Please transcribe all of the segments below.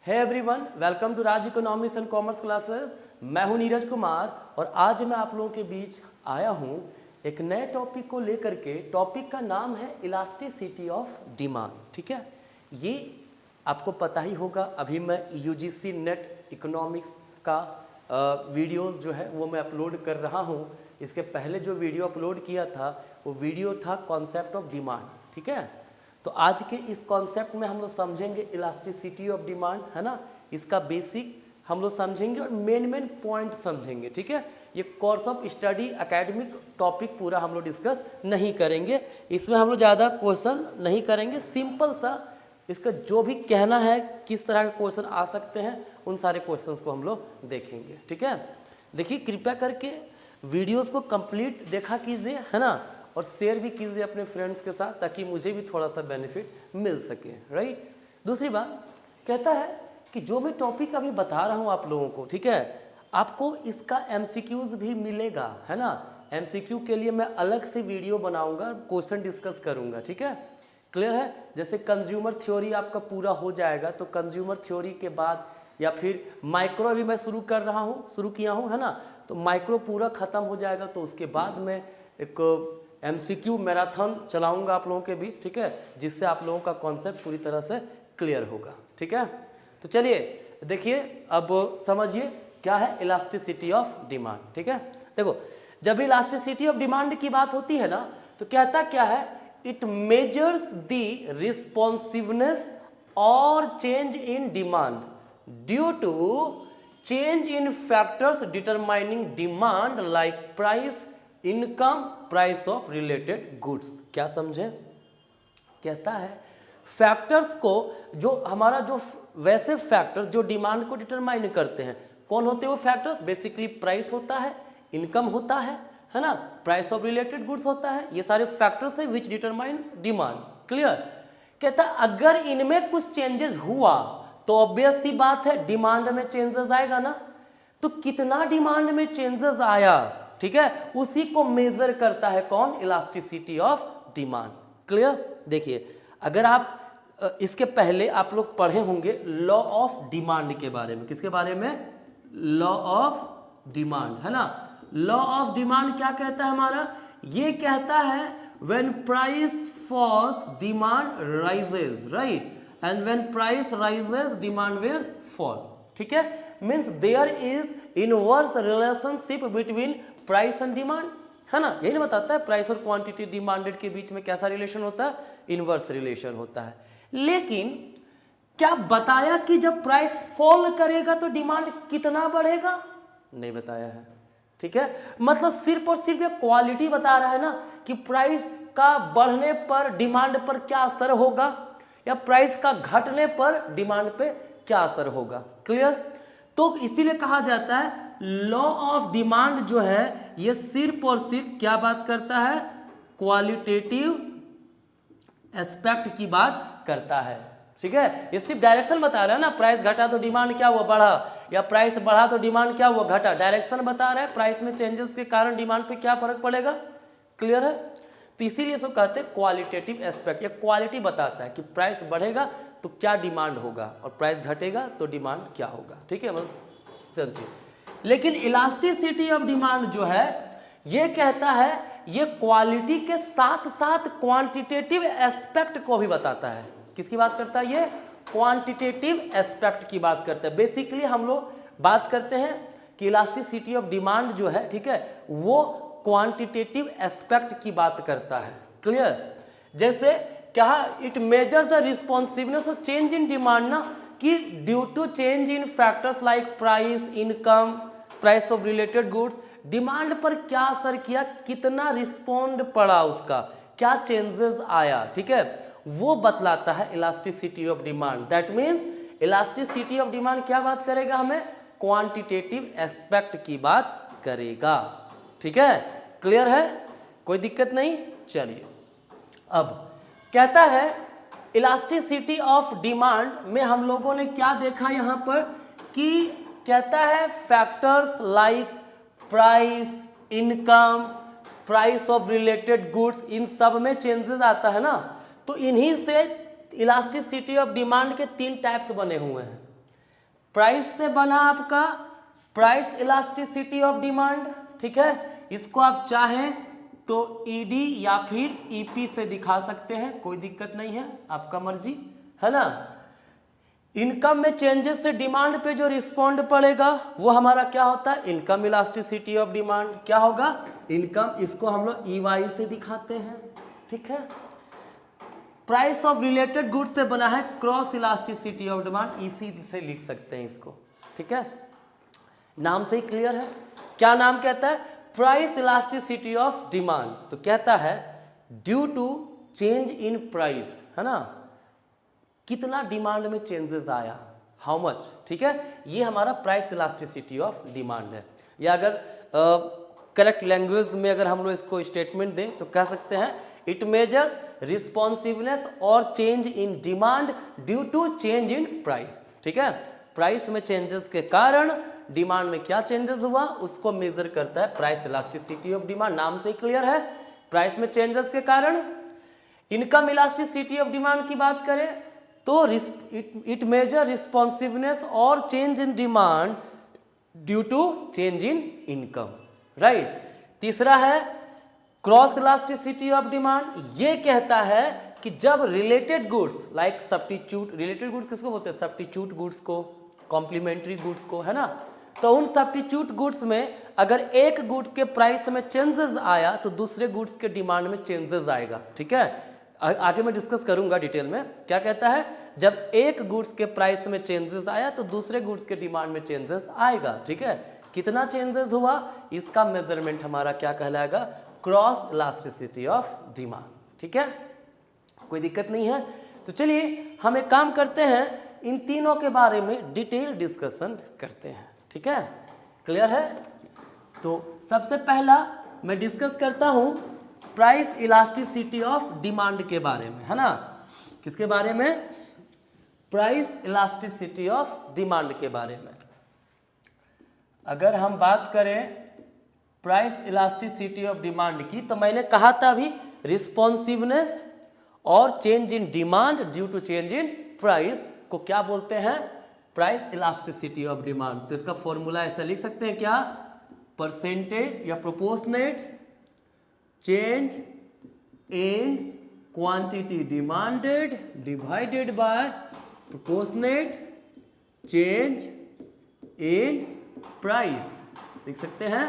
Hey everyone, welcome to Raj economics and commerce classes. मैं हूं नीरज कुमार और आज मैं आप लोगों के बीच आया हूं एक नए टॉपिक को लेकर के। टॉपिक का नाम है इलास्टिसिटी ऑफ डिमांड। ठीक है, ये आपको पता ही होगा। अभी मैं यूजीसी नेट इकोनॉमिक्स का वीडियोस जो है वो मैं अपलोड कर रहा हूं। इसके पहले जो वीडियो अपलोड किया था वो वीडियो था कॉन्सेप्ट ऑफ डिमांड। ठीक है, तो आज के इस कॉन्सेप्ट में हम लोग समझेंगे इलास्टिसिटी ऑफ डिमांड, है ना। इसका बेसिक हम लोग समझेंगे और मेन पॉइंट समझेंगे। ठीक है, ये course of study academic topic पूरा हम लोग डिस्कस नहीं करेंगे। इसमें हम लोग ज़्यादा क्वेश्चन नहीं करेंगे। सिंपल सा इसका जो भी कहना है, किस तरह के क्वेश्चन आ सकते हैं, उन सारे क्वेश्चंस को हम लोग देखेंगे। ठीक है, देखिए कृपया करके वीडियोस को कंप्लीट देखा कीजिए, है ना, और शेयर भी कीजिए अपने फ्रेंड्स के साथ ताकि मुझे भी थोड़ा सा बेनिफिट मिल सके। राइट। दूसरी बात कहता है कि जो मैं टॉपिक अभी बता रहा हूँ आप लोगों को, ठीक है, आपको इसका एमसीक्यूज भी मिलेगा, है ना। एमसीक्यू के लिए मैं अलग से वीडियो बनाऊंगा, क्वेश्चन डिस्कस करूंगा। ठीक है, क्लियर है। जैसे कंज्यूमर थ्योरी आपका पूरा हो जाएगा तो कंज्यूमर थ्योरी के बाद या फिर माइक्रो भी मैं शुरू किया हूँ, है ना। तो माइक्रो पूरा खत्म हो जाएगा तो उसके बाद मैं एक एमसीक्यू मैराथन चलाऊंगा आप लोगों के बीच। ठीक है, जिससे आप लोगों का कॉन्सेप्ट पूरी तरह से क्लियर होगा। ठीक है, तो चलिए देखिए, अब समझिए क्या है इलास्टिसिटी ऑफ डिमांड। ठीक है, देखो जब इलास्टिसिटी ऑफ डिमांड की बात होती है ना तो कहता क्या है, इट मेजर्स द रिस्पॉन्सिवनेस और change in demand due to change in factors determining demand like price, income, price of related goods. क्या समझे, कहता है फैक्टर्स को, जो हमारा जो वैसे फैक्टर्स जो डिमांड को डिटरमाइन करते हैं, कौन होते हैं वो फैक्टर्स? बेसिकली प्राइस होता है, इनकम होता है ना, प्राइस ऑफ रिलेटेड गुड्स होता है। ये सारे फैक्टर्स है विच डिटरमाइंस डिमांड। क्लियर। कहता है अगर इनमें कुछ चेंजेस हुआ तो ऑब्वियस सी बात है डिमांड में चेंजेस आएगा ना। तो कितना डिमांड में चेंजेस आया, ठीक है, उसी को मेजर करता है कौन? Elasticity of demand. क्लियर। देखिए अगर आप इसके पहले आप लोग पढ़े होंगे लॉ ऑफ डिमांड के बारे में। किसके बारे में? लॉ ऑफ डिमांड, है ना। लॉ ऑफ डिमांड क्या कहता है हमारा? ये कहता है when price falls demand rises, right, and when price rises demand will fall. ठीक है, means there is inverse relationship between price and demand, है ना। यही नहीं बताता है प्राइस और क्वांटिटी डिमांडेड के बीच में कैसा रिलेशन होता है? इनवर्स रिलेशन होता है। लेकिन क्या बताया कि जब प्राइस फॉल करेगा तो डिमांड कितना बढ़ेगा? नहीं बताया है। ठीक है, मतलब सिर्फ और सिर्फ ये क्वालिटी बता रहा है ना कि प्राइस का बढ़ने पर डिमांड पर क्या असर होगा या प्राइस का घटने पर डिमांड पे क्या असर होगा। क्लियर। तो इसीलिए कहा जाता है लॉ ऑफ डिमांड जो है ये सिर्फ और सिर्फ क्या बात करता है? क्वालिटेटिव एस्पेक्ट की बात करता है। ठीक है, ये सिर्फ डायरेक्शन बता रहा है ना, प्राइस घटा तो डिमांड क्या हुआ? बढ़ा, या प्राइस बढ़ा तो डिमांड क्या हुआ? घटा। डायरेक्शन बता रहा है, प्राइस में चेंजेस के कारण डिमांड पे क्या फर्क पड़ेगा। क्लियर है। तो इसीलिए इसको कहते हैं क्वालिटेटिव एस्पेक्ट। ये क्वालिटी बताता है कि प्राइस बढ़ेगा तो क्या डिमांड होगा और प्राइस घटेगा तो डिमांड क्या होगा। ठीक है, मतलब लेकिन इलास्टिसिटी ऑफ डिमांड जो है ये कहता है ये क्वालिटी के साथ साथ क्वांटिटेटिव एस्पेक्ट को भी बताता है। किसकी बात करता है? ये क्वांटिटेटिव एस्पेक्ट की बात करता है। बेसिकली हम लोग बात करते हैं कि इलास्टिसिटी ऑफ डिमांड जो है, ठीक है, वो क्वांटिटेटिव एस्पेक्ट की बात करता है। क्लियर। जैसे क्या it measures the responsiveness of change in demand ना, कि due to change in factors like price, income, price of related goods, demand पर क्या असर किया, कितना रिस्पॉन्ड पड़ा, उसका क्या चेंजेस आया। ठीक है, वो बतलाता है elasticity of demand. That means elasticity of demand क्या बात करेगा? हमें क्वांटिटेटिव एस्पेक्ट की बात करेगा। ठीक है, क्लियर है, कोई दिक्कत नहीं। चलिए अब कहता है इलास्टिसिटी ऑफ डिमांड में हम लोगों ने क्या देखा यहां पर कि कहता है factors like price, income, price of related goods, इन सब में चेंजेस आता है ना। तो इन्हीं से इलास्टिसिटी ऑफ डिमांड के 3 टाइप्स बने हुए हैं। प्राइस से बना आपका प्राइस इलास्टिसिटी ऑफ डिमांड, ठीक है। इसको आप चाहें तो ईडी या फिर ईपी से दिखा सकते हैं, कोई दिक्कत नहीं है, आपका मर्जी है ना। इनकम में चेंजेस से डिमांड पे जो रिस्पॉन्ड पड़ेगा वो हमारा क्या होता है, इनकम इलास्टिसिटी ऑफ डिमांड। क्या होगा, इनकम, इसको हम लोग ईवाई से दिखाते हैं, ठीक है। प्राइस ऑफ रिलेटेड गुड्स से बना है क्रॉस इलास्टिसिटी ऑफ डिमांड, इसी से लिख सकते हैं इसको, ठीक है। नाम से ही क्लियर है, क्या नाम कहता है, प्राइस इलास्टिसिटी ऑफ डिमांड। तो कहता है due to change in price, है ना, कितना डिमांड में चेंजेस आया, हाउ मच, ठीक है। ये हमारा प्राइस इलास्टिसिटी ऑफ डिमांड है। या अगर करेक्ट लैंग्वेज में अगर हम लोग इसको स्टेटमेंट दें तो कह सकते हैं इट मेजर्स रिस्पॉन्सिवनेस और change in demand due to change in price, ठीक है। प्राइस में चेंजेस के कारण डिमांड में क्या चेंजेस हुआ उसको मेजर करता है प्राइस इलास्टिसिटी ऑफ डिमांड। नाम से क्लियर है, प्राइस में चेंजेस के कारण। इनकम इलास्टिसिटी ऑफ डिमांड की बात करें तो इट मेजर रिस्पॉन्सिवनेस और change in demand due to change in income, right. तीसरा है क्रॉस इलास्टिसिटी ऑफ डिमांड, ये कहता है कि जब related goods like substitute, related goods किसको बोलते हैं, सब्स्टिट्यूट गुड्स को, कॉम्प्लीमेंट्री गुड्स को, है ना। तो उन सब्स्टिट्यूट गुड्स में अगर एक गुड के प्राइस में चेंजेस आया तो दूसरे गुड्स के डिमांड में चेंजेस आएगा, ठीक है। आगे मैं डिस्कस करूंगा डिटेल में। क्या कहता है, जब एक गुड्स के प्राइस में चेंजेस आया तो दूसरे गुड्स के डिमांड में चेंजेस आएगा, ठीक है। कितना चेंजेस हुआ इसका मेजरमेंट हमारा क्या कहलाएगा, क्रॉस इलास्टिसिटी ऑफ डिमांड, ठीक है। कोई दिक्कत नहीं है। तो चलिए हम एक काम करते हैं, इन तीनों के बारे में डिटेल डिस्कशन करते हैं, ठीक है। क्लियर है। तो सबसे पहला मैं डिस्कस करता हूं प्राइस इलास्टिसिटी ऑफ डिमांड के बारे में, है ना। किसके बारे में, प्राइस इलास्टिसिटी ऑफ डिमांड के बारे में। अगर हम बात करें प्राइस इलास्टिसिटी ऑफ डिमांड की तो मैंने कहा था अभी रिस्पॉन्सिवनेस और change in demand due to change in price को क्या बोलते हैं, प्राइस इलास्टिसिटी ऑफ डिमांड। तो इसका फॉर्मूला ऐसा लिख सकते हैं क्या, परसेंटेज या proportionate change in quantity demanded divided by proportionate change in price, लिख सकते हैं।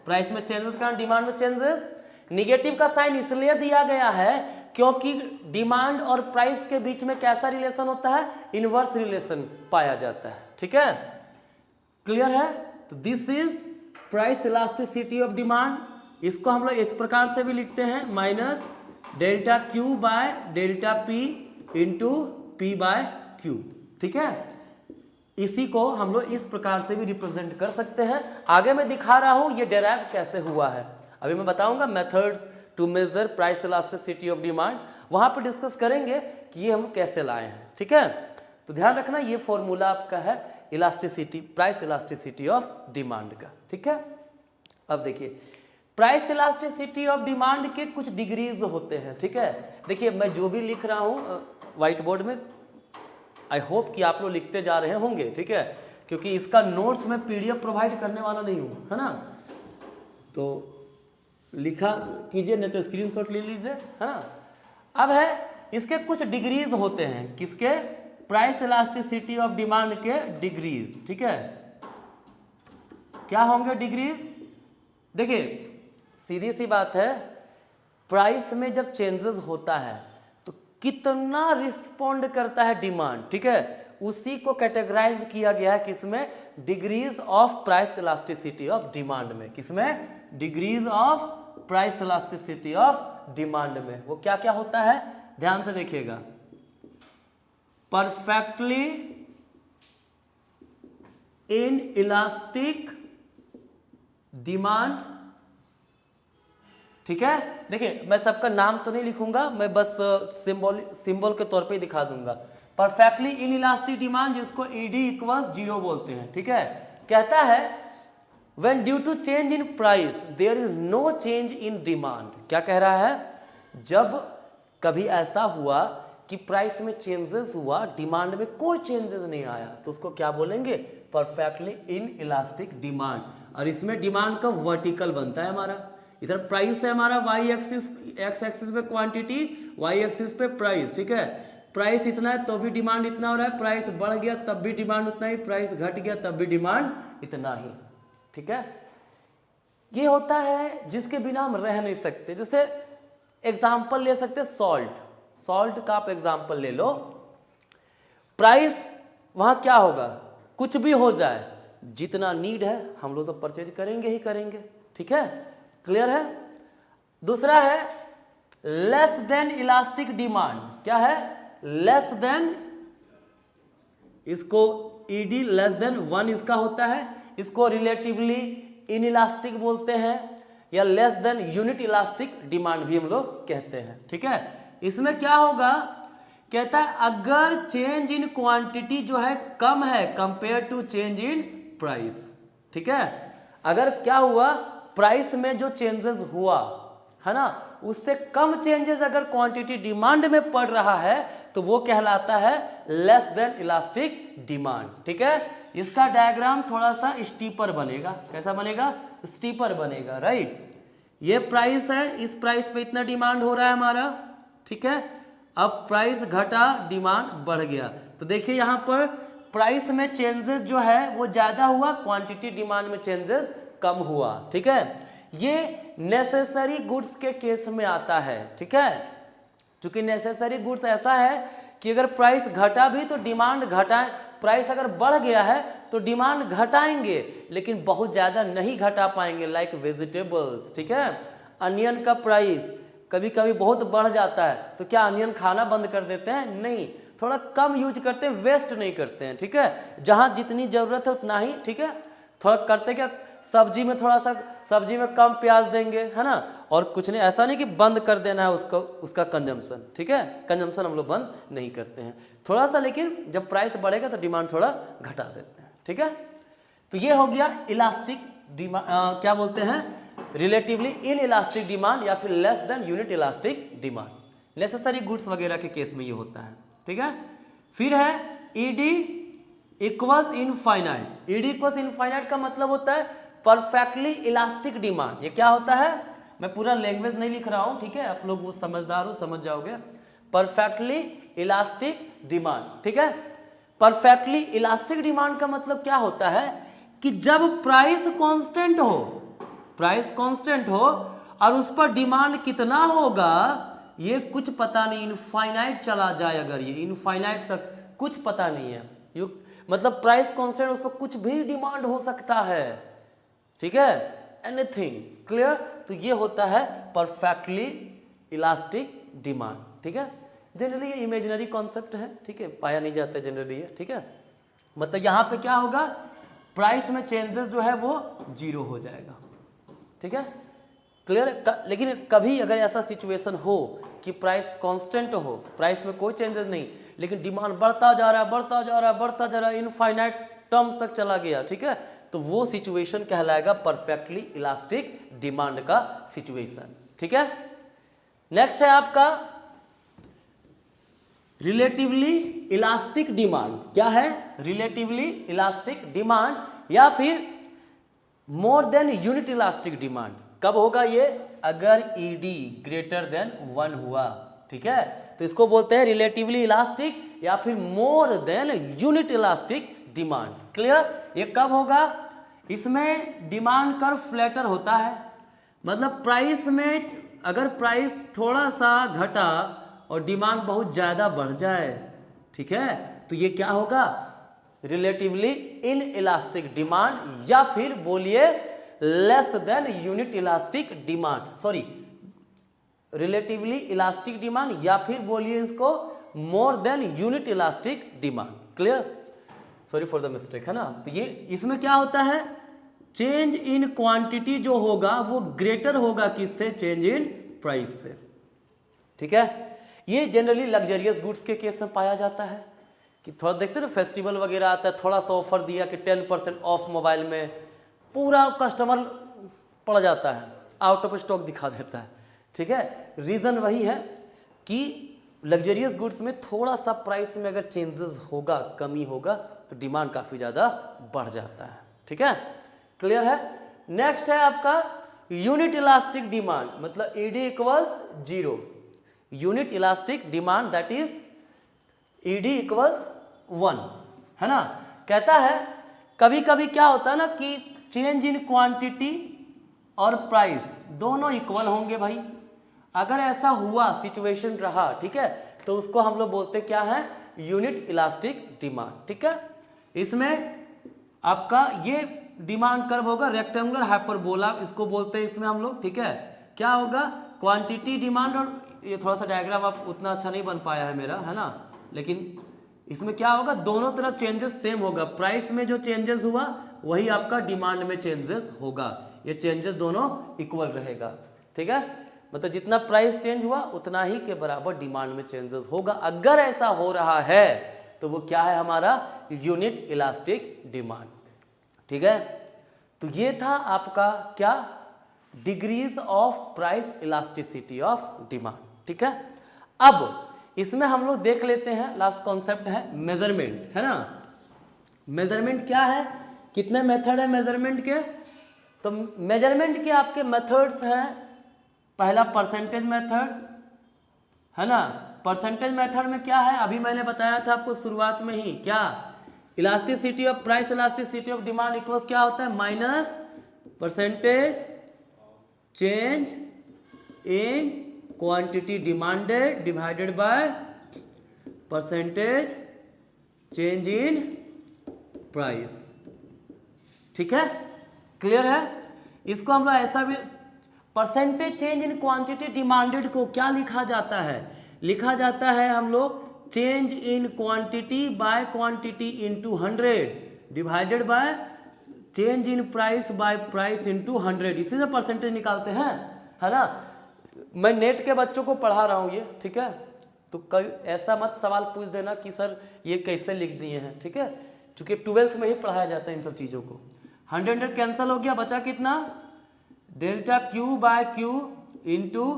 प्राइस में चेंजेस का डिमांड में चेंजेस, निगेटिव का साइन इसलिए दिया गया है क्योंकि डिमांड और प्राइस के बीच में कैसा रिलेशन होता है, इनवर्स रिलेशन पाया जाता है, ठीक है। क्लियर है। तो this is price elasticity of demand. इसको हम लोग इस प्रकार से भी लिखते हैं, minus delta Q by delta P into P by Q, ठीक है। इसी को हम लोग इस प्रकार से भी रिप्रेजेंट कर सकते हैं। आगे मैं दिखा रहा हूं ये डेराइव कैसे हुआ है, अभी मैं बताऊंगा methods to measure price elasticity of demand, वहां पर डिस्कस करेंगे कि ये हम कैसे लाए हैं, ठीक है। तो ध्यान रखना ये फॉर्मूला आपका है elasticity, price elasticity of demand का, ठीक है। अब देखिए प्राइस इलास्टिसिटी ऑफ डिमांड के कुछ डिग्रीज होते हैं, ठीक है। देखिए मैं जो भी लिख रहा हूं व्हाइट बोर्ड में, आई होप कि आप लोग लिखते जा रहे होंगे, ठीक है, क्योंकि इसका नोट्स मैं पीडीएफ प्रोवाइड करने वाला नहीं हूं, है ना। तो लिखा कीजिए, नहीं तो स्क्रीनशॉट ले लीजिए, है ना। अब है इसके कुछ डिग्रीज होते हैं, किसके, प्राइस इलास्टिसिटी ऑफ डिमांड के डिग्रीज, ठीक है। क्या होंगे डिग्रीज, देखिए सीधी सी बात है, प्राइस में जब चेंजेस होता है तो कितना रिस्पॉन्ड करता है डिमांड, ठीक है, उसी को कैटेगराइज किया गया है किसमें, degrees of price elasticity of demand में। किसमें, degrees of price elasticity of demand में। वो क्या क्या होता है, ध्यान से देखिएगा, परफेक्टली इन इलास्टिक डिमांड, ठीक है। देखिए मैं सबका नाम तो नहीं लिखूंगा, मैं बस सिंबल के तौर पे ही दिखा दूंगा। परफेक्टली इन इलास्टिक डिमांड जिसको ईडी इक्वल्स 0 बोलते हैं, ठीक है। कहता है when due to change in price there is no change in demand. क्या कह रहा है, जब कभी ऐसा हुआ कि प्राइस में चेंजेस हुआ, डिमांड में कोई चेंजेस नहीं आया, तो उसको क्या बोलेंगे? Perfectly inelastic demand. और इसमें डिमांड का वर्टिकल बनता है हमारा, इधर प्राइस है हमारा वाई एक्सिस, एक्स एक्सिस पे क्वांटिटी, वाई एक्सिस पे प्राइस, ठीक है। प्राइस इतना है तो भी डिमांड इतना हो रहा है, प्राइस बढ़ गया तब भी डिमांड उतना ही, प्राइस घट गया तब भी डिमांड इतना ही, ठीक है। ये होता है जिसके बिना हम रह नहीं सकते। जैसे एग्जाम्पल ले सकते सॉल्ट, सॉल्ट का आप एग्जाम्पल ले लो, प्राइस वहां क्या होगा, कुछ भी हो जाए, जितना नीड है हम लोग तो परचेज करेंगे ही करेंगे, ठीक है, क्लियर है। दूसरा है लेस देन इलास्टिक डिमांड, क्या है? लेस देन, इसको ईडी लेस देन 1 इसका होता है, इसको रिलेटिवली इनइलास्टिक बोलते हैं, या less than unit elastic demand भी हम लोग कहते हैं, ठीक है। इसमें क्या होगा, कहता है अगर चेंज इन क्वांटिटी जो है कम है compare to change in price, ठीक है। अगर क्या हुआ, प्राइस में जो चेंजेस हुआ है ना, उससे कम चेंजेस अगर क्वांटिटी डिमांड में पड़ रहा है तो वो कहलाता है लेस देन इलास्टिक डिमांड, ठीक है। इसका डायग्राम थोड़ा सा स्टीपर बनेगा, कैसा बनेगा? स्टीपर बनेगा, राइट। ये प्राइस है, इस प्राइस पे इतना डिमांड हो रहा है हमारा, ठीक है। अब प्राइस घटा, डिमांड बढ़ गया, तो देखिए यहाँ पर प्राइस में चेंजेस जो है वो ज्यादा हुआ, क्वांटिटी डिमांड में चेंजेस कम हुआ, ठीक है। ये नेसेसरी गुड्स के केस में आता है, ठीक है। क्योंकि नेसेसरी गुड्स ऐसा है कि अगर प्राइस घटा भी तो डिमांड घटाए, प्राइस अगर बढ़ गया है तो डिमांड घटाएंगे लेकिन बहुत ज़्यादा नहीं घटा पाएंगे, लाइक वेजिटेबल्स, ठीक है। अनियन का प्राइस कभी कभी बहुत बढ़ जाता है तो क्या अनियन खाना बंद कर देते हैं? नहीं, थोड़ा कम यूज करते हैं, वेस्ट नहीं करते हैं, ठीक है। जहाँ जितनी ज़रूरत है उतना ही, ठीक है। थोड़ा करते क्या, सब्जी में थोड़ा सा, सब्जी में कम प्याज देंगे, है ना, और कुछ नहीं, ऐसा नहीं कि बंद कर देना है उसको, उसका कंजम्पशन, ठीक है। कंजम्पशन हम लोग बंद नहीं करते हैं, थोड़ा सा, लेकिन जब प्राइस बढ़ेगा तो डिमांड थोड़ा घटा देते हैं, ठीक है। तो ये हो गया इलास्टिक डिमांड, क्या बोलते हैं, रिलेटिवली इन इलास्टिक डिमांड या फिर less than unit elastic demand. Necessary goods वगैरह के केस में ये होता है, ठीक है। फिर है ED equals infinite. ED equals infinite का मतलब होता है परफेक्टली इलास्टिक डिमांड। ये क्या होता है, मैं पूरा लैंग्वेज नहीं लिख रहा हूं, ठीक है, आप लोग वो समझदार हो, समझ जाओगे। परफेक्टली इलास्टिक डिमांड, ठीक है। परफेक्टली इलास्टिक डिमांड का मतलब क्या होता है कि जब प्राइस कांस्टेंट हो, प्राइस कांस्टेंट हो और उस पर डिमांड कितना होगा ये कुछ पता नहीं, इनफाइनाइट चला जाए, अगर ये इनफाइनाइट तक कुछ पता नहीं है, यू मतलब प्राइस कांस्टेंट, उस पर कुछ भी डिमांड हो सकता है, ठीक है, एनीथिंग, क्लियर। तो ये होता है परफेक्टली इलास्टिक डिमांड, ठीक है। जनरली ये इमेजिनरी कॉन्सेप्ट है, ठीक है, पाया नहीं जाता जनरली है, ठीक है। मतलब यहाँ पे क्या होगा, प्राइस में चेंजेस जो है वो जीरो हो जाएगा, ठीक है, क्लियर। लेकिन कभी अगर ऐसा सिचुएशन हो कि प्राइस कांस्टेंट हो, प्राइस में कोई चेंजेस नहीं, लेकिन डिमांड बढ़ता जा रहा है, बढ़ता जा रहा है, बढ़ता जा रहा है, इनफाइनाइट टर्म्स तक चला गया, ठीक है, तो वो सिचुएशन कहलाएगा परफेक्टली इलास्टिक डिमांड का सिचुएशन, ठीक है। नेक्स्ट है आपका रिलेटिवली इलास्टिक डिमांड। क्या है? रिलेटिवली इलास्टिक डिमांड या फिर more than unit elastic demand. कब होगा ये? अगर ईडी ग्रेटर देन 1 हुआ, ठीक है, तो इसको बोलते हैं रिलेटिवली इलास्टिक या फिर more than unit elastic demand, clear. ये कब होगा? इसमें डिमांड कर्व फ्लैटर होता है, मतलब प्राइस में अगर प्राइस थोड़ा सा घटा और डिमांड बहुत ज़्यादा बढ़ जाए, ठीक है, तो ये क्या होगा? रिलेटिवली इन इलास्टिक डिमांड या फिर बोलिए less than unit elastic demand, sorry relatively elastic demand या फिर बोलिए इसको more than unit elastic demand, clear. Sorry for the mistake, है ना। तो ये इसमें क्या होता है, चेंज इन क्वांटिटी जो होगा वो ग्रेटर होगा किससे? चेंज इन प्राइस से, ठीक है। ये जनरली लग्जरियस गुड्स के केस में पाया जाता है कि थोड़ा देखते ना फेस्टिवल वगैरह आता है, थोड़ा सा ऑफर दिया कि 10% ऑफ मोबाइल में, पूरा कस्टमर पड़ जाता है, आउट ऑफ स्टॉक दिखा देता है, ठीक है। रीज़न वही है कि लग्जरियस गुड्स में थोड़ा सा प्राइस में अगर चेंजेस होगा, कमी होगा, तो डिमांड काफ़ी ज़्यादा बढ़ जाता है। ठीक है, क्लियर है। नेक्स्ट है आपका यूनिट इलास्टिक डिमांड, मतलब ED equals 0। Unit elastic demand that is ED equals 1, है ना। कहता है कभी कभी क्या होता है ना कि चेंज इन क्वांटिटी और प्राइस दोनों इक्वल होंगे भाई। अगर ऐसा हुआ, सिचुएशन रहा, ठीक है, तो उसको हम लोग बोलते क्या है, यूनिट इलास्टिक डिमांड। ठीक है, इसमें आपका ये डिमांड कर्व होगा रेक्टेंगुलर हाइपरबोला, इसको बोलते हैं इसमें हम लोग। ठीक है, क्या होगा, क्वांटिटी डिमांड, और ये थोड़ा सा डायग्राम आप उतना अच्छा नहीं बन पाया है मेरा, है ना, लेकिन इसमें क्या होगा, दोनों तरफ चेंजेस सेम होगा। प्राइस में जो चेंजेस हुआ वही आपका डिमांड में चेंजेस होगा, ये चेंजेस दोनों इक्वल रहेगा। ठीक है, मतलब जितना प्राइस चेंज हुआ उतना ही के बराबर डिमांड में चेंजेस होगा। अगर ऐसा हो रहा है तो वो क्या है, हमारा यूनिट इलास्टिक डिमांड। ठीक है, तो ये था आपका क्या, degrees of price elasticity of demand. ठीक है, अब इसमें हम लोग देख लेते हैं, लास्ट कॉन्सेप्ट है मेजरमेंट, है ना। मेजरमेंट क्या है, कितने मेथड है मेजरमेंट के, तो मेजरमेंट के आपके मेथड्स हैं, पहला परसेंटेज मेथड, है ना। परसेंटेज मेथड में क्या है, अभी मैंने बताया था आपको शुरुआत में ही, क्या, elasticity of price elasticity of demand equals क्या होता है, minus percentage change in quantity demanded divided by percentage change in price. ठीक है, क्लियर है। इसको हम लोग ऐसा भी, percentage change in quantity demanded को क्या लिखा जाता है, लिखा जाता है हम लोग change in quantity by quantity into 100 divided by change in price bye price into 100, इसी से परसेंटेज निकालते हैं, है ना। मैं नेट के बच्चों को पढ़ा रहा हूँ ये, ठीक है, तो कई ऐसा मत सवाल पूछ देना कि सर ये कैसे लिख दिए हैं। ठीक है, क्योंकि 12th में ही पढ़ाया जाता है इन सब चीज़ों को। 100 कैंसिल हो गया, बचा कितना, delta Q by Q into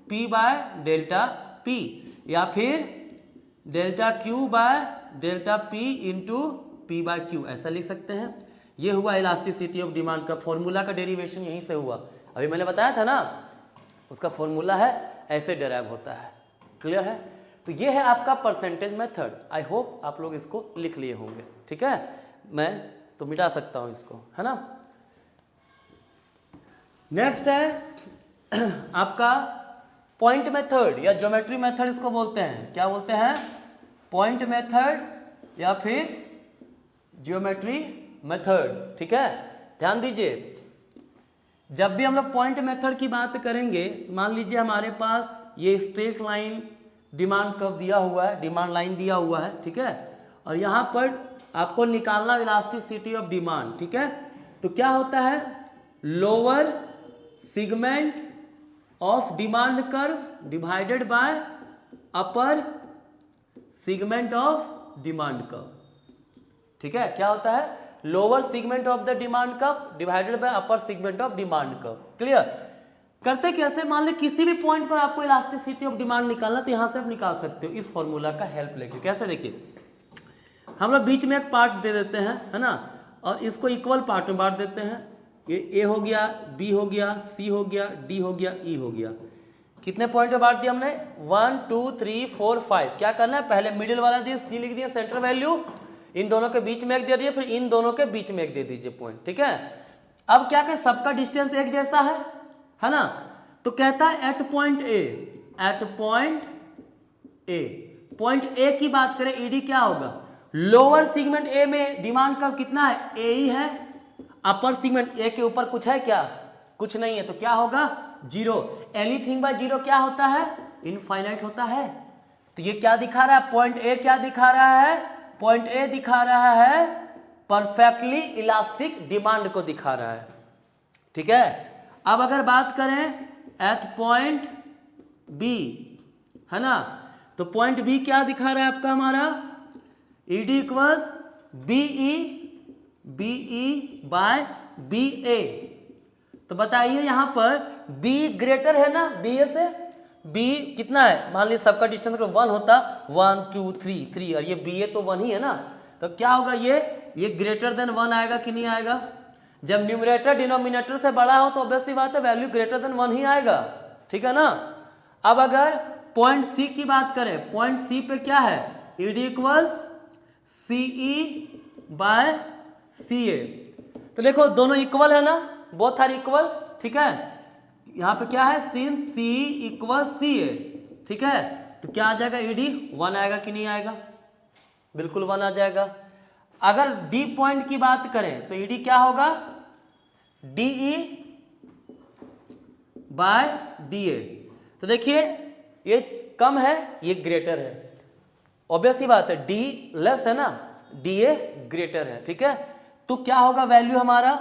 P by delta P, या फिर delta Q by delta P into P by Q, ऐसा लिख सकते हैं। ये हुआ इलास्टिसिटी ऑफ डिमांड का फॉर्मूला का डेरिवेशन यहीं से हुआ, अभी मैंने बताया था ना, उसका फॉर्मूला है, ऐसे डेराइव होता है। क्लियर है, तो ये है आपका परसेंटेज मेथड। आई होप आप लोग इसको लिख लिए होंगे। ठीक है, मैं तो मिटा सकता हूं इसको, है ना। नेक्स्ट है आपका पॉइंट मेथड या ज्योमेट्री मेथड, इसको बोलते हैं, क्या बोलते हैं, पॉइंट मेथड या फिर ज्योमेट्री मेथड। ठीक है, ध्यान दीजिए, जब भी हम लोग पॉइंट मेथड की बात करेंगे, मान लीजिए हमारे पास ये स्ट्रेट लाइन डिमांड कर्व दिया हुआ है, डिमांड लाइन दिया हुआ है, ठीक है, और यहाँ पर आपको निकालना इलास्टिसिटी ऑफ डिमांड। ठीक है, तो क्या होता है, lower segment of demand curve divided by upper segment of demand curve. ठीक है, क्या होता है, lower segment of the demand curve divided by upper segment of demand curve. Clear, करते कैसे, मान ले किसी भी पॉइंट पर आपको इलास्टिसिटी ऑफ डिमांड निकालना, तो यहां से आप निकाल सकते हो इस फॉर्मूला का हेल्प लेके। कैसे, देखिए, हम लोग बीच में एक पार्ट दे देते हैं, है ना, और इसको इक्वल पार्ट में बांट देते हैं। ये ए हो गया, बी हो गया, सी हो गया, डी हो गया, ई हो गया। कितने पॉइंट में बांट दिया हमने, 1 2 3 4 5। क्या करना है, पहले मिडिल वाला दिए, सी लिख दिया, सेंटर वैल्यू, इन दोनों के बीच में एक दे दिए, फिर इन दोनों के बीच में एक दे दीजिए पॉइंट। ठीक है, अब क्या कहें, सबका डिस्टेंस एक जैसा है ना, तो कहता है at point A, at point A, point A की बात करें, ईडी क्या होगा, लोअर सेगमेंट ए में डिमांड कर्व कितना है, ए ही है, अपर सेगमेंट ए के ऊपर कुछ है क्या, कुछ नहीं है, तो क्या होगा, 0। एनीथिंग बाय 0 क्या होता है, इनफाइनाइट होता है। तो ये क्या दिखा रहा है, पॉइंट ए क्या दिखा रहा है, पॉइंट ए दिखा रहा है परफेक्टली इलास्टिक डिमांड को दिखा रहा है। ठीक है, अब अगर बात करें एट पॉइंट बी, है ना, तो पॉइंट बी क्या दिखा रहा है आपका, हमारा ED equals BE by B A. तो बताइए यहां पर बी ग्रेटर है ना बी ए से, बी कितना है, मान लीजिए सबका डिस्टेंस अगर 1 होता 1 2 3 3 और ये बी ए तो 1 ही है ना, तो क्या होगा ये ग्रेटर देन 1 आएगा कि नहीं आएगा। जब न्यूमरेटर डिनोमिनेटर से बड़ा हो तो ऑब्वियस सी बात है वैल्यू ग्रेटर देन 1 ही आएगा, ठीक है ना। अब अगर पॉइंट सी की बात करें, पॉइंट सी पे क्या है, ED equals C E by C A, तो देखो दोनों इक्वल है ना, बोथ आर इक्वल, ठीक है। यहाँ पे क्या है, सिंस सी इक्वल सी ए, ठीक है, तो क्या आ जाएगा, ईडी 1 आएगा कि नहीं आएगा, बिल्कुल 1 आ जाएगा। अगर डी पॉइंट की बात करें तो ईडी क्या होगा, D E bye D A, तो देखिए ये कम है ये ग्रेटर है, ऑब्वियस सी बात है, डी लेस है ना, डी ए ग्रेटर है, ठीक है। तो क्या होगा वैल्यू हमारा,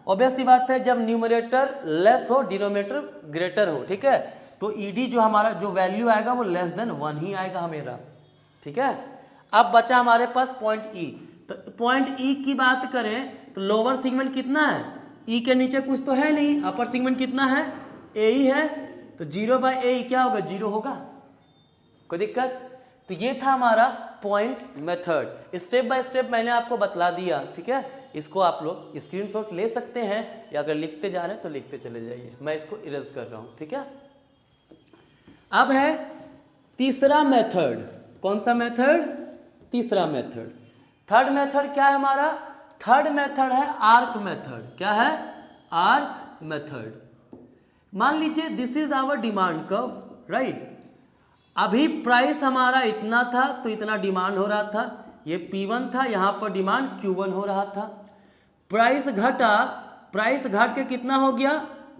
ऑब्वियस सी बात है जब न्यूमरेटर लेस हो डिनोमिनेटर ग्रेटर हो, ठीक है, तो ईडी जो हमारा जो वैल्यू आएगा वो लेस देन 1 ही आएगा हमेरा, ठीक है। अब बचा हमारे पास पॉइंट ई, तो पॉइंट ई की बात करें तो लोअर सेगमेंट कितना है, ई के नीचे कुछ तो है नहीं, अपर सेगमेंट कितना है, ए ही है, तो 0 बाय ए क्या होगा, 0 होगा, कोई दिक्कत। तो ये था हमारा point method, step by step मैंने आपको बतला दिया, ठीक है। इसको आप लोग स्क्रीनशॉट ले सकते हैं या अगर लिखते जा रहे हैं तो लिखते चले जाइए, मैं इसको इरेज कर रहा हूं, ठीक है। अब है तीसरा मेथड, कौन सा मेथड, तीसरा मेथड। थर्ड मेथड क्या है हमारा, थर्ड मेथड है आर्क मेथड, क्या है, आर्क मेथड। मान लीजिए this is our demand curve, right, अभी प्राइस हमारा इतना था तो इतना डिमांड हो रहा था, ये P1 था, यहाँ पर डिमांड Q1 हो रहा था, प्राइस घटा, प्राइस घट के कितना हो गया,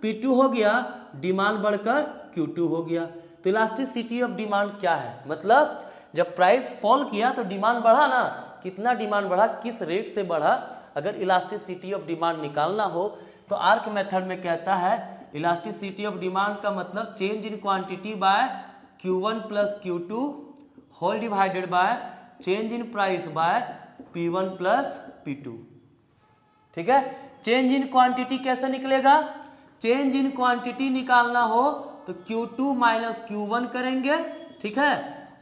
P2 हो गया, डिमांड बढ़कर Q2 हो गया। तो इलास्टिसिटी ऑफ डिमांड क्या है, मतलब जब प्राइस फॉल किया तो डिमांड बढ़ा ना, कितना डिमांड बढ़ा, किस रेट से बढ़ा। अगर इलास्टिसिटी ऑफ डिमांड निकालना हो तो आर्क मेथड में कहता है इलास्टिसिटी ऑफ डिमांड का मतलब change in quantity by Q1 plus Q2 whole divided by change in price by P1 plus P2, ठीक है। चेंज इन क्वांटिटी कैसे निकलेगा, चेंज इन क्वांटिटी निकालना हो तो Q2 माइनस Q1 करेंगे, ठीक है,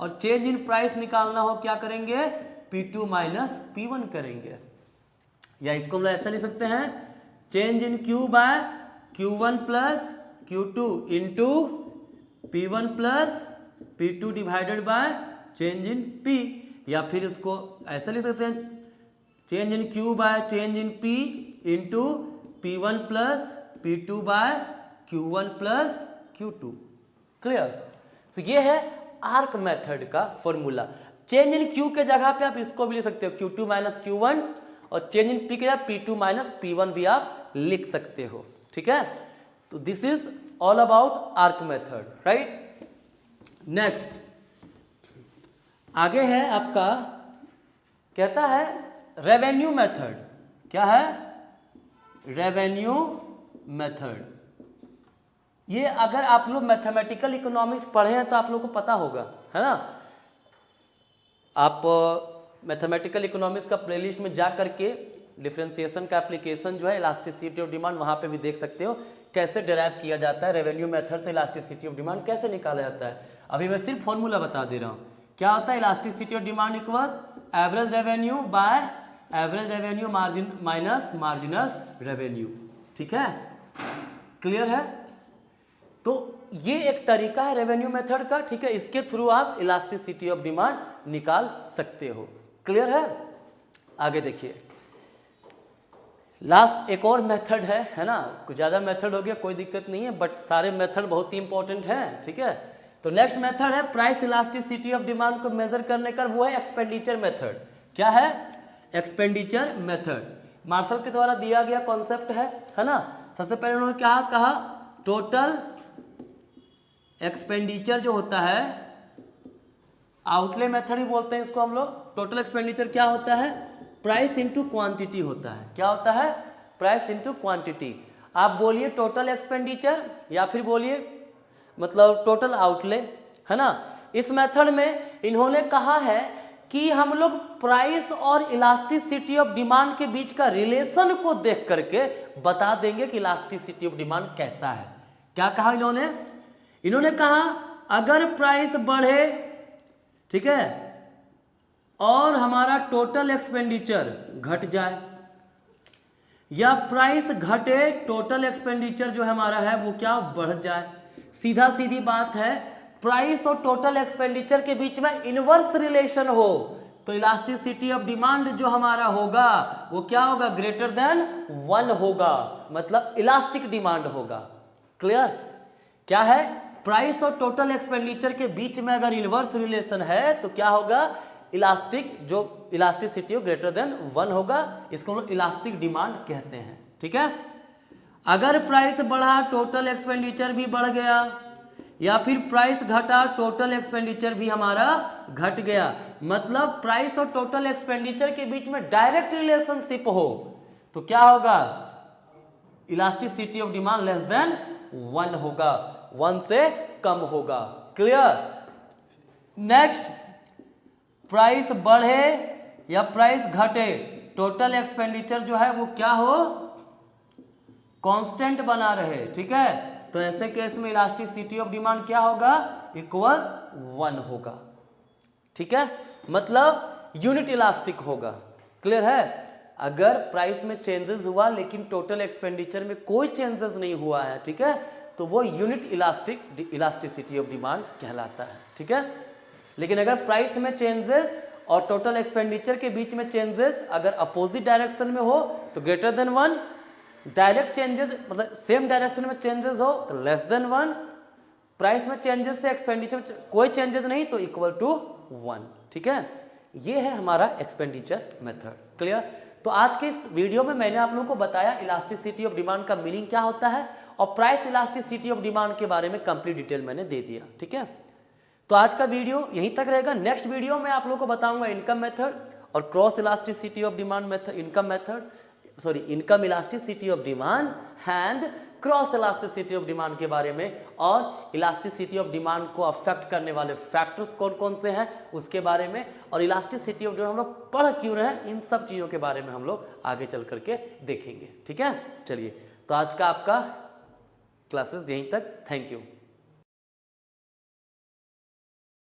और चेंज इन प्राइस निकालना हो क्या करेंगे, P2 माइनस P1 करेंगे, या इसको हम ऐसा लिख सकते हैं change in Q by Q1 plus Q2 into P1 plus P2 divided by change in P, या फिर इसको ऐसा लिख सकते हैं change in Q by change in P into P1 plus P2 by Q1 plus Q2, clear. तो ये है आर्क मेथड का फॉर्मूला। चेंज इन Q के जगह पे आप इसको भी लिख सकते हो Q2 माइनस Q1, और चेंज इन P के जगह P2 माइनस P1 भी आप लिख सकते हो, ठीक है। तो this is all about arc method, right. Next आगे है आपका, कहता है रेवेन्यू मेथड, क्या है, रेवेन्यू मेथड। ये अगर आप लोग मैथमेटिकल इकोनॉमिक्स पढ़े हैं तो आप लोग को पता होगा, है ना। आप मैथमेटिकल इकोनॉमिक्स का प्लेलिस्ट में जा करके डिफरेंशिएशन का एप्लीकेशन जो है इलास्टिसिटी ऑफ डिमांड, वहाँ पे भी देख सकते हो कैसे डिराइव किया जाता है, रेवेन्यू मेथड से इलास्टिसिटी ऑफ डिमांड कैसे निकाला जाता है। अभी मैं सिर्फ फॉर्मूला बता दे रहा हूँ, क्या होता है, elasticity of demand equals average revenue by average revenue margin minus marginal revenue, ठीक है, क्लियर है। तो ये एक तरीका है रेवेन्यू मेथड का, ठीक है, इसके थ्रू आप इलास्टिसिटी ऑफ डिमांड निकाल सकते हो, क्लियर है। आगे देखिए, लास्ट एक और मेथड है ना, कुछ ज़्यादा मेथड हो गया कोई दिक्कत नहीं है, बट सारे मेथड बहुत ही इंपॉर्टेंट हैं, ठीक है। तो नेक्स्ट मेथड है प्राइस इलास्टिसिटी ऑफ डिमांड को मेजर करने का, वो है एक्सपेंडिचर मेथड। क्या है, एक्सपेंडिचर मेथड मार्शल के द्वारा दिया गया कॉन्सेप्ट है ना। सबसे पहले उन्होंने क्या कहा, टोटल एक्सपेंडिचर जो होता है, आउटले मेथड ही बोलते हैं इसको हम लोग। टोटल एक्सपेंडिचर क्या होता है, प्राइस इनटू क्वांटिटी होता है। क्या होता है, प्राइस इनटू क्वांटिटी। आप बोलिए टोटल एक्सपेंडिचर या फिर बोलिए मतलब टोटल आउटले, है ना। इस मेथड में इन्होंने कहा है कि हम लोग प्राइस और इलास्टिसिटी ऑफ डिमांड के बीच का रिलेशन को देख करके बता देंगे कि इलास्टिसिटी ऑफ डिमांड कैसा है। क्या कहा इन्होंने, इन्होंने कहा अगर प्राइस बढ़े, ठीक है, और हमारा टोटल एक्सपेंडिचर घट जाए, या प्राइस घटे टोटल एक्सपेंडिचर जो हमारा है वो क्या बढ़ जाए, सीधा सीधी बात है, प्राइस और टोटल एक्सपेंडिचर के बीच में इनवर्स रिलेशन हो तो इलास्टिसिटी ऑफ डिमांड जो हमारा होगा वो क्या होगा, ग्रेटर देन 1 होगा, मतलब इलास्टिक डिमांड होगा। क्लियर? क्या है, प्राइस और टोटल एक्सपेंडिचर के बीच में अगर इनवर्स रिलेशन है तो क्या होगा, इलास्टिक, जो इलास्टिसिटी ग्रेटर देन 1 होगा, इसको हम लोग इलास्टिक डिमांड कहते हैं। ठीक है, अगर प्राइस बढ़ा टोटल एक्सपेंडिचर भी बढ़ गया, या फिर प्राइस घटा टोटल एक्सपेंडिचर भी हमारा घट गया, मतलब प्राइस और टोटल एक्सपेंडिचर के बीच में डायरेक्ट रिलेशनशिप हो तो क्या होगा, elasticity of demand less than 1 होगा, 1 से कम होगा। क्लियर? नेक्स्ट, प्राइस बढ़े या प्राइस घटे, टोटल एक्सपेंडिचर जो है वो क्या हो, कांस्टेंट बना रहे। ठीक है, तो ऐसे केस में इलास्टिसिटी ऑफ डिमांड क्या होगा, इक्वल्स 1 होगा। ठीक है, मतलब यूनिट इलास्टिक होगा। क्लियर है? अगर प्राइस में चेंजेस हुआ लेकिन टोटल एक्सपेंडिचर में कोई चेंजेस नहीं हुआ है, ठीक है, तो वो यूनिट इलास्टिसिटी ऑफ डिमांड कहलाता है। ठीक है, लेकिन अगर प्राइस में चेंजेस और टोटल एक्सपेंडिचर के बीच में चेंजेस अगर अपोजिट डायरेक्शन में हो तो ग्रेटर देन 1, डायरेक्ट चेंजेस मतलब सेम डायरेक्शन में चेंजेस हो तो लेस देन 1, प्राइस में चेंजेस से एक्सपेंडिचर में कोई चेंजेस नहीं तो इक्वल टू 1। ठीक है, ये है हमारा एक्सपेंडिचर मेथड। क्लियर? तो आज के इस वीडियो में मैंने आप लोगों को बताया इलास्टिसिटी ऑफ डिमांड का मीनिंग क्या होता है और प्राइस इलास्टिसिटी ऑफ डिमांड के बारे में कंप्लीट डिटेल मैंने दे दिया। ठीक है, तो आज का वीडियो यहीं तक रहेगा। नेक्स्ट वीडियो में आप लोगों को बताऊंगा इनकम मेथड और cross elasticity of demand method, income elasticity of demand and cross elasticity of demand के बारे में, और इलास्टिसिटी ऑफ डिमांड को अफेक्ट करने वाले फैक्टर्स कौन कौन से हैं उसके बारे में, और इलास्टिसिटी ऑफ डिमांड हम लोग पढ़ क्यों रहे हैं, इन सब चीज़ों के बारे में हम लोग आगे चल करके देखेंगे। ठीक है, चलिए, तो आज का आपका क्लासेस यहीं तक। Thank you.